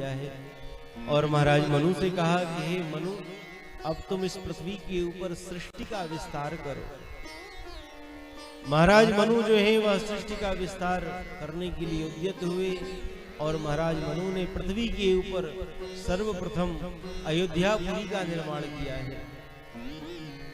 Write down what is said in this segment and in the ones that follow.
किया है और महाराज मनु से कहा कि हे मनु, अब तुम इस पृथ्वी के ऊपर सृष्टि का विस्तार करो। महाराज मनु जो है वह सृष्टि का विस्तार करने के लिए उद्यत हुए और महाराज मनु ने पृथ्वी के ऊपर सर्वप्रथम अयोध्यापुरी का निर्माण किया है।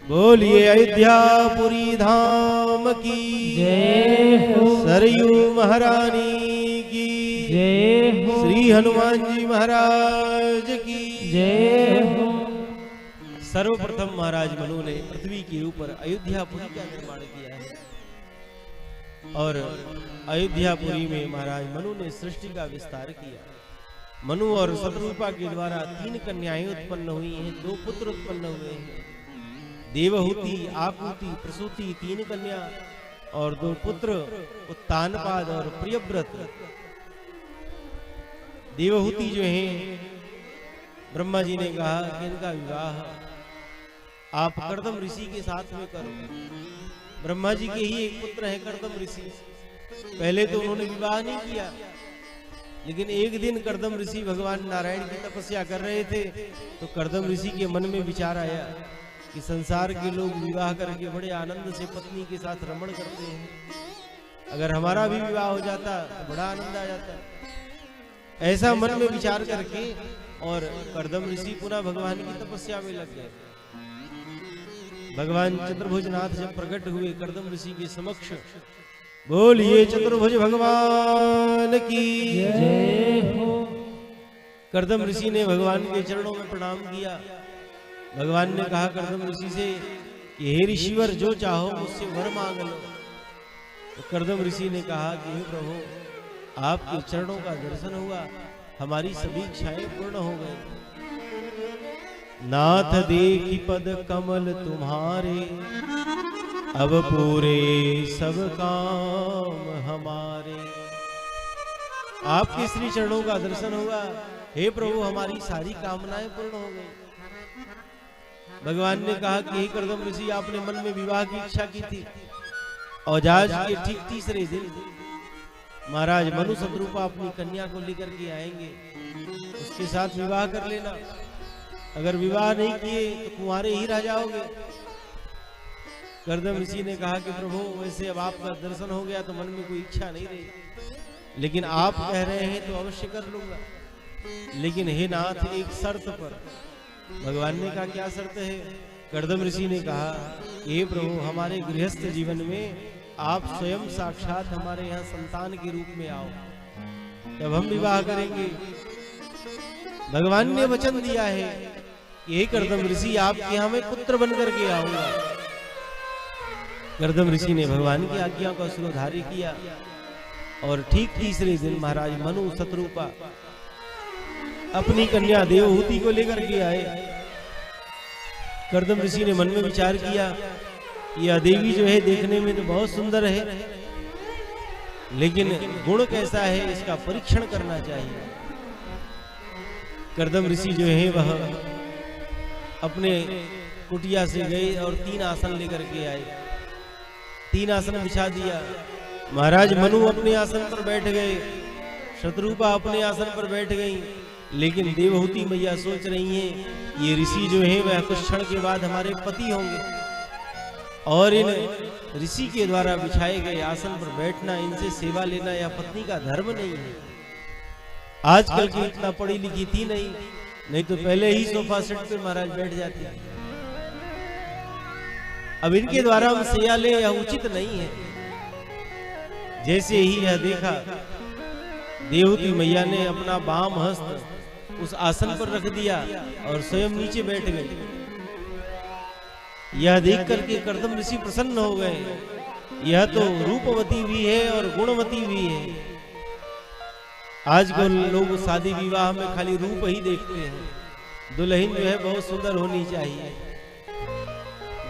बोलिए अयोध्यापुरी धाम की जय हो, सरयू महारानी की जय हो, श्री हनुमान जी महाराज की जय हो। सर्वप्रथम महाराज मनु ने पृथ्वी के ऊपर अयोध्यापुरी का निर्माण किया है और अयोध्यापुरी में महाराज मनु ने सृष्टि का विस्तार किया। मनु और शत्रुपा के द्वारा 3 कन्याएं उत्पन्न हुई हैं, 2 पुत्र उत्पन्न हुए हैं, देवहूति, आकुति, प्रसूति 3 कन्या और 2 पुत्र उत्तानपाद और प्रियव्रत। देवहूति जो हैं, ब्रह्मा जी ने कहा कि इनका विवाह आप कर्दम ऋषि के साथ में करो। ब्रह्मा जी के ही एक पुत्र है कर्दम ऋषि। पहले तो उन्होंने विवाह नहीं किया, लेकिन एक दिन कर्दम ऋषि भगवान नारायण की तपस्या कर रहे थे तो कर्दम ऋषि के मन में विचार आया कि संसार के लोग विवाह करके बड़े आनंद से पत्नी के साथ रमण करते हैं, अगर हमारा भी विवाह हो जाता तो बड़ा आनंद आ जाता। ऐसा मन में विचार करके और कर्दम ऋषि पुनः भगवान की तपस्या में लग गए। भगवान चतुर्भुजनाथ जब प्रकट हुए कर्दम ऋषि के समक्ष, बोलिए चतुर्भुज भगवान की जय हो। कर्दम ऋषि ने भगवान के चरणों में प्रणाम किया। भगवान ने कहा कर्दम ऋषि से कि हे ऋषिवर, जो चाहो मुझसे वर मांग लो। तो कर्दम ऋषि ने कहा कि हे प्रभु, आपके चरणों का दर्शन हुआ, हमारी सभी इच्छाएं पूर्ण हो गई। नाथ देखी पद कमल तुम्हारे, अब पूरे सब काम हमारे। आपके श्री चरणों का दर्शन हुआ, हे प्रभु, हमारी सारी कामनाएं पूर्ण हो गई। भगवान ने कहा कि हे कर्दम ऋषि, आपने मन में विवाह की इच्छा की थी और आज के ठीक तीसरे दिन महाराज मनु शत्रुपा अपनी कन्या को लेकर के आएंगे, उसके साथ विवाह कर लेना। अगर विवाह नहीं किए तो कुंवारे ही रह जाओगे। कर्दम ऋषि ने कहा कि प्रभु, वैसे अब आपका दर्शन हो गया तो मन में कोई इच्छा नहीं रही, लेकिन आप कह रहे हैं तो अवश्य कर लूंगा, लेकिन हे नाथ, एक शर्त पर। भगवान ने कहा क्या शर्त है? कर्दम ऋषि ने कहा, हे प्रभु, हमारे गृहस्थ जीवन में आप स्वयं साक्षात हमारे यहाँ संतान के रूप में आओ, तब हम विवाह करेंगे। भगवान ने वचन दिया है कि हे कर्दम ऋषि, आपके यहाँ मैं पुत्र बनकर के आऊंगा। कर्दम ऋषि ने भगवान की आज्ञा का शिरोधार्य किया और ठीक तीसरे दिन महाराज मनु शत्रुपा अपनी कन्या देवहूति को लेकर के आए। कर्दम ऋषि ने मन में विचार किया, यह देवी जो है देखने में तो बहुत सुंदर है, लेकिन गुण कैसा है इसका परीक्षण करना चाहिए। कर्दम ऋषि जो है वह अपने कुटिया से गए और 3 आसन लेकर के आए। 3 आसन बिछा दिया। महाराज मनु अपने आसन पर बैठ गए, शत्रुपा अपने आसन पर बैठ गई, लेकिन देवहूति मैया सोच रही हैं ये ऋषि जो है वह कुछ क्षण के बाद हमारे पति होंगे और इन ऋषि के द्वारा बिछाए गए आसन पर बैठना, इनसे सेवा लेना या पत्नी का धर्म नहीं है। आजकल की इतना पढ़ी लिखी थी नहीं तो पहले ही सोफा सेट पे महाराज बैठ जाती। अब इनके द्वारा हम सेवा ले यह उचित नहीं है। जैसे ही यह देखा, देवहूति मैया ने अपना बाम हस्त उस आसन पर रख दिया और स्वयं नीचे बैठ गई। यह देख करके कर्दम ऋषि प्रसन्न हो गए। यह तो रूपवती भी है और गुणवती भी है। आजकल लोग शादी विवाह में खाली रूप ही देखते हैं। दुल्हन जो है बहुत सुंदर होनी चाहिए,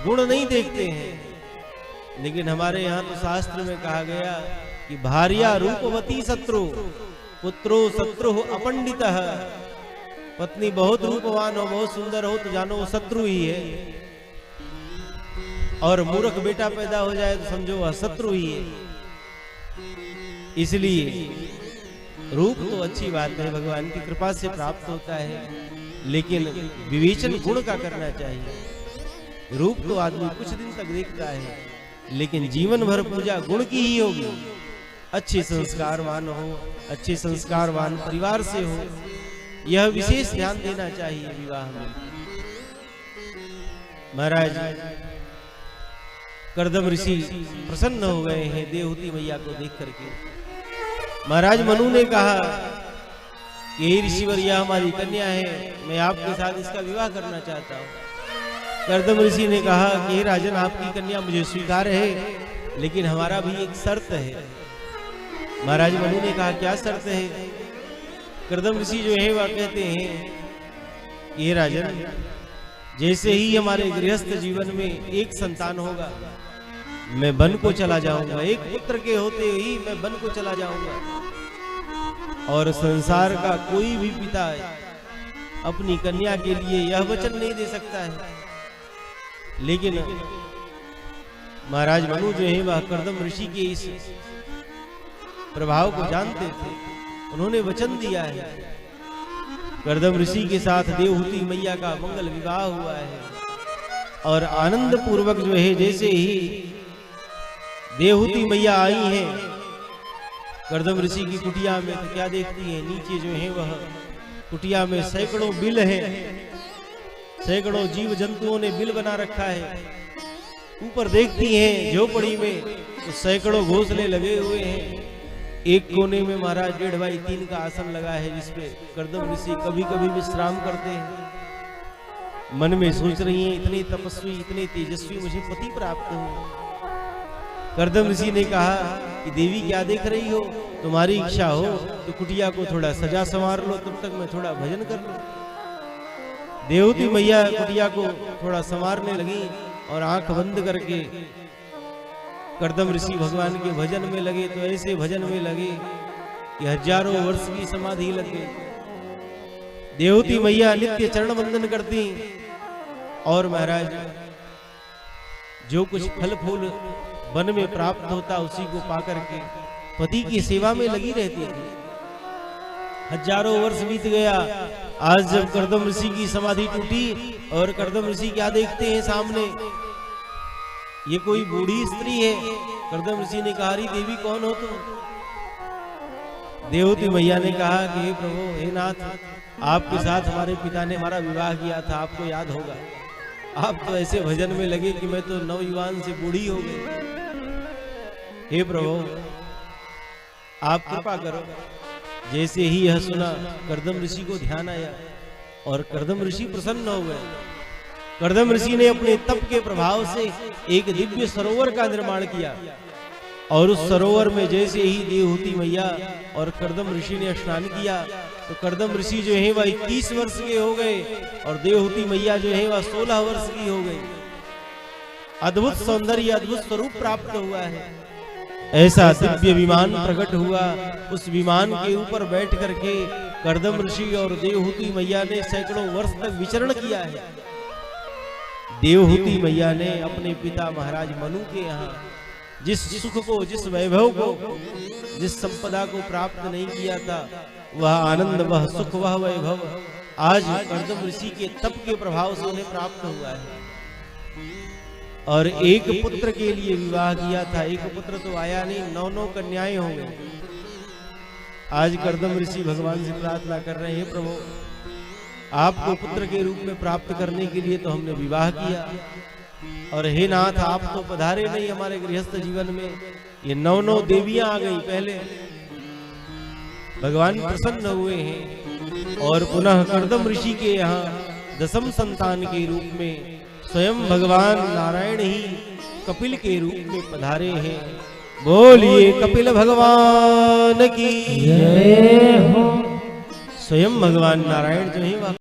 गुण नहीं देखते हैं। लेकिन हमारे यहाँ तो शास्त्र में कहा गया कि भार्या रूपवती शत्रु, पुत्रो शत्रु अपंडित। पत्नी बहुत रूपवान हो, बहुत सुंदर हो तो जानो वो शत्रु ही है, और मूर्ख बेटा पैदा हो जाए तो समझो वह शत्रु ही है। इसलिए रूप तो अच्छी बात है, भगवान की कृपा से प्राप्त होता है, लेकिन विवेचन गुण का करना चाहिए। रूप तो आदमी कुछ दिन तक देखता है, लेकिन जीवन भर पूजा गुण की ही होगी। अच्छे संस्कारवान हो, अच्छे संस्कारवान परिवार से हो, यह विशेष ध्यान देना चाहिए विवाह में। महाराज कर्दम ऋषि प्रसन्न हो गए हैं देवहूति मैया को देख करके। महाराज मनु ने कहा कि हे ऋषिवर, यह हमारी कन्या है, मैं आपके साथ इसका विवाह करना चाहता हूँ। कर्दम ऋषि ने कहा कि हे राजन, आपकी कन्या मुझे स्वीकार है, लेकिन हमारा भी एक शर्त है। महाराज मनु ने कहा क्या शर्त है? कर्दम ऋषि जो है वह कहते हैं कि हे राजन, जैसे ही हमारे गृहस्थ जीवन में एक संतान होगा, मैं वन को चला जाऊंगा। एक पुत्र के होते ही मैं वन को चला जाऊंगा। और संसार का कोई भी पिता अपनी कन्या के लिए यह वचन नहीं दे सकता है। लेकिन महाराज मनु जो है वह कर्दम ऋषि के इस प्रभाव को जानते थे, उन्होंने वचन दिया है। कर्दम ऋषि के साथ देवहूति मैया का मंगल विवाह हुआ है, और आनंद पूर्वक जो है, जैसे ही देवहूति मैया आई हैं कर्दम ऋषि की कुटिया में, तो क्या देखती हैं? नीचे जो है वह कुटिया में सैकड़ों बिल हैं, सैकड़ों जीव जंतुओं ने बिल बना रखा है। ऊपर देखती हैं झोपड़ी में तो सैकड़ों घोंसले लगे हुए हैं। एक कोने में महाराज 1.5x3 का आसन लगा है, जिसपे कर्दम ऋषि कभी कभी विश्राम करते हैं। मन में सोच रही हैं, इतने तपस्वी, इतने तेजस्वी मुझे पति प्राप्त हो। कर्दम ऋषि ने कहा कि देवी क्या देख रही हो? तुम्हारी इच्छा हो तो कुटिया को थोड़ा सजा संवार लो, तब तक मैं थोड़ा भजन कर लूं। देवहूति मैया कुटिया को थोड़ा संवारने लगी और आंख बंद करके कर्दम ऋषि भगवान के भजन में लगे। तो ऐसे भजन में लगे कि हजारों वर्ष की समाधि लग गई। देवहूति मैया नित्य चरण वंदन करती, और महाराज जो कुछ फल फूल वन में प्राप्त होता उसी को पाकर के पति की सेवा में लगी रहती थी। हजारों वर्ष बीत गया। आज जब कर्दम ऋषि की समाधि टूटी और कर्दम ऋषि क्या देखते हैं सामने? ये कोई बूढ़ी स्त्री है। कर्दम ऋषि ने कहा, देवी कौन हो तुम? देवहूति मैया ने कहा कि हे प्रभु, हे नाथ, आपके साथ हमारे पिता ने हमारा विवाह किया था, आपको याद होगा। आप तो ऐसे भजन में लगे कि मैं तो नवयुवान से बूढ़ी हो गई। हे प्रभु, आप कृपा करो। जैसे ही यह सुना, कर्दम ऋषि को ध्यान आया और कर्दम ऋषि प्रसन्न हो गए। कर्दम ऋषि ने अपने तप के प्रभाव से एक दिव्य सरोवर का निर्माण किया, और उस सरोवर में जैसे ही देवहूति मैया और कर्दम ऋषि ने स्नान किया, तो कर्दम ऋषि जो है वह 21 वर्ष के हो गए, और देवहूति मैया जो है वह 16 वर्ष की हो गई। अद्भुत सौंदर्य, अद्भुत स्वरूप प्राप्त हुआ है। ऐसा दिव्य विमान प्रकट हुआ। उस विमान के ऊपर बैठ करके कर्दम ऋषि और देवहूति मैया ने सैकड़ों वर्ष तक विचरण किया है। देवहूति मैया ने अपने पिता महाराज मनु के यहाँ जिस सुख को, जिस वैभव को, जिस संपदा को प्राप्त नहीं किया था, वह आनंद, वह सुख, वह वैभव आज कर्दम ऋषि के तप के प्रभाव से उन्हें प्राप्त हुआ है। और एक पुत्र के लिए विवाह किया था, एक पुत्र तो आया नहीं, 9 कन्याएं हो गई। आज कर्दम ऋषि भगवान से प्रार्थना कर रहे हैं, प्रभु आपको पुत्र के रूप में प्राप्त करने के लिए तो हमने विवाह किया, और हे नाथ, आप तो पधारे नहीं हमारे गृहस्थ जीवन में। ये 9 देवियां आ गई। पहले भगवान प्रसन्न हुए हैं, और पुनः कर्दम ऋषि के यहाँ 10वीं संतान के रूप में स्वयं भगवान नारायण ही कपिल के रूप में पधारे हैं। बोलिए कपिल भगवान की जय हो। स्वयं भगवान नारायण जो है वह